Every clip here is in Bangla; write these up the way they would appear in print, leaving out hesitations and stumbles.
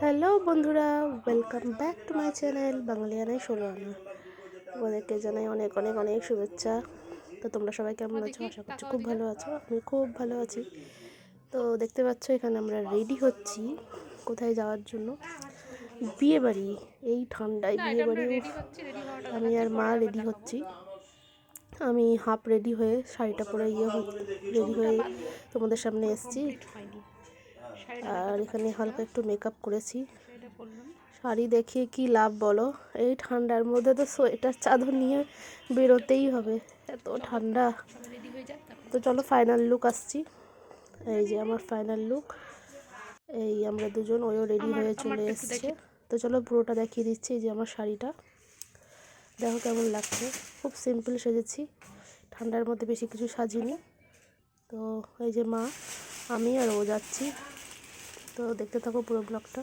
হ্যালো বন্ধুরা, welcome back to my channel বাঙালিয়ানাই ষোলো আনা। তোমাদেরকে জানাই অনেক অনেক অনেক শুভেচ্ছা। তো তোমরা সবাই কেমন আছো? আশা করছি খুব ভালো আছো। আমি খুব ভালো আছি। তো দেখতে পাচ্ছ এখানে আমরা রেডি হচ্ছি কোথায় যাওয়ার জন্য, বিয়ে বাড়ি। এই ঠান্ডায় বিয়ে বাড়ি। আমি আর মা রেডি হচ্ছি। আমি হাফ রেডি হয়ে শাড়িটা পরে রেডি হয়ে তোমাদের সামনে এসেছি। আর এখানে হালকা একটু মেকআপ করেছি। শাড়ি দেখিয়ে কি লাভ বলো? এই ঠান্ডার মধ্যে তো সোয়েটার চাদর নিয়ে বেরোতেই হবে, এত ঠান্ডা। তো চলো ফাইনাল লুক আসছি। এই যে আমার ফাইনাল লুক। এই আমরা দুজন, ওইও রেডি হয়ে চলে এসছে। তো চলো পুরোটা দেখিয়ে দিচ্ছি। এই যে আমার শাড়িটা দেখো কেমন লাগছে। খুব সিম্পল সেজেছি, ঠান্ডার মধ্যে বেশি কিছু সাজিনি। তো এই যে মা, আমি আর ও যাচ্ছি। তো দেখতে থাকো পুরো ব্লগটা।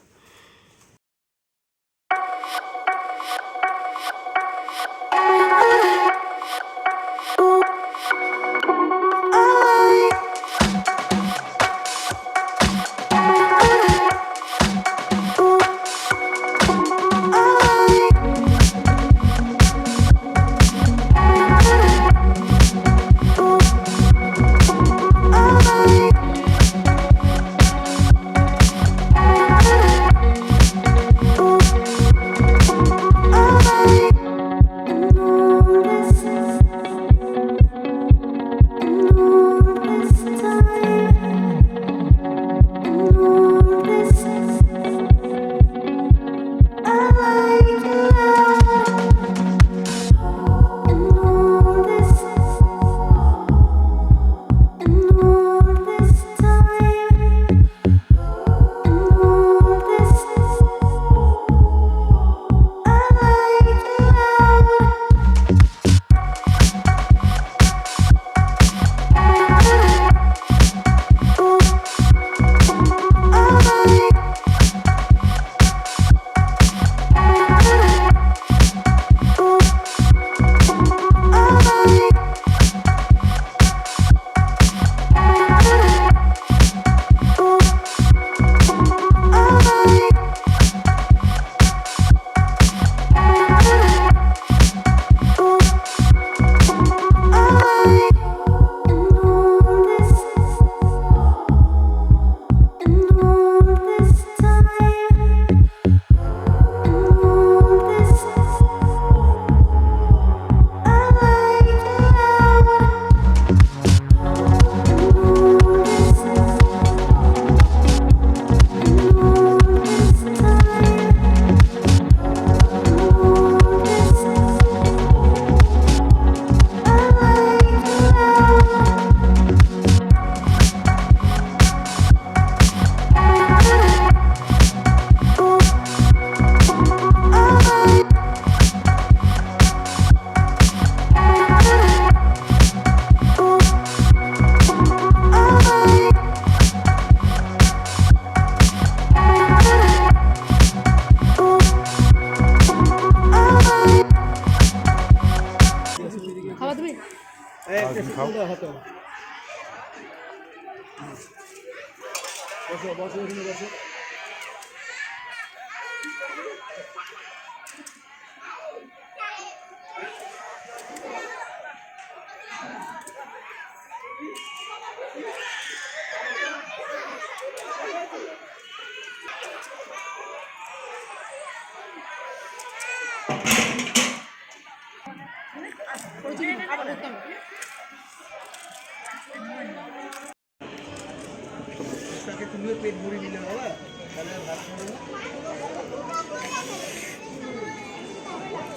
পেট ভরি নিলে বাবা, তাহলে ভাত খাবে না।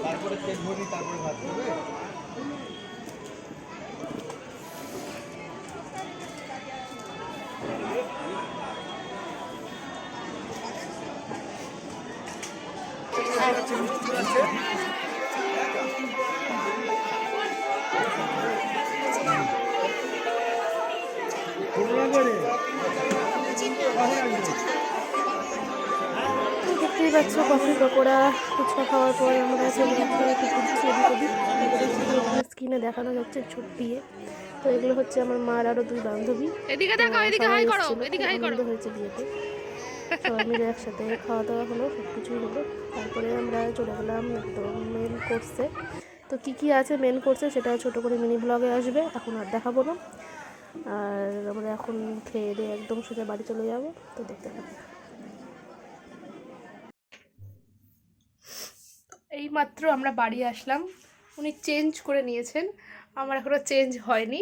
তারপরে পেট ভরি, তারপরে ভাত খাবে। দেখতেই পাচ্ছ কফি পকোড়া ফুচকা খাওয়ার পর আমরা চলে যাচ্ছি একটু ঘুরছি এদিক ওদিক। স্ক্রিনে দেখানো যাচ্ছে ছোট দিয়ে। তো এগুলো হচ্ছে আমার মার আরো দুই বান্ধবী। সবাই এসেছিল, খুব আনন্দ হয়েছে বিয়েতে। সবাই মিলে একসাথে খাওয়া দাওয়া হলো, সব কিছুই হলো। তারপরে আমরা চলে গেলাম একদম মেন কোর্সে। তো কী কী আছে মেন কোর্সে সেটা ছোটো করে মিনি ব্লগে আসবে, এখন আর দেখাবো না। আর আমরা এখন খেয়ে দিয়ে একদম সোজা বাড়ি চলে যাবো, তো দেখতে থাকবো। এইমাত্র আমরা বাড়ি আসলাম, উনি চেঞ্জ করে নিয়েছেন, আমার এখনও চেঞ্জ হয়নি,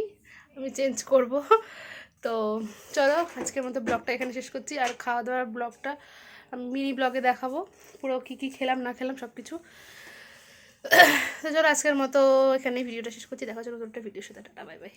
আমি চেঞ্জ করব। তো চলো আজকের মতো ব্লগটা এখানে শেষ করছি, আর খাওয়া দাওয়ার ব্লগটা আমি মিনি ব্লগে দেখাবো, পুরো কী কী খেলাম না খেলাম সব কিছু। তো চলো আজকের মতো এখানেই ভিডিওটা শেষ করছি, দেখা হচ্ছে নতুন একটা ভিডিওর সাথে। Tata, bye bye.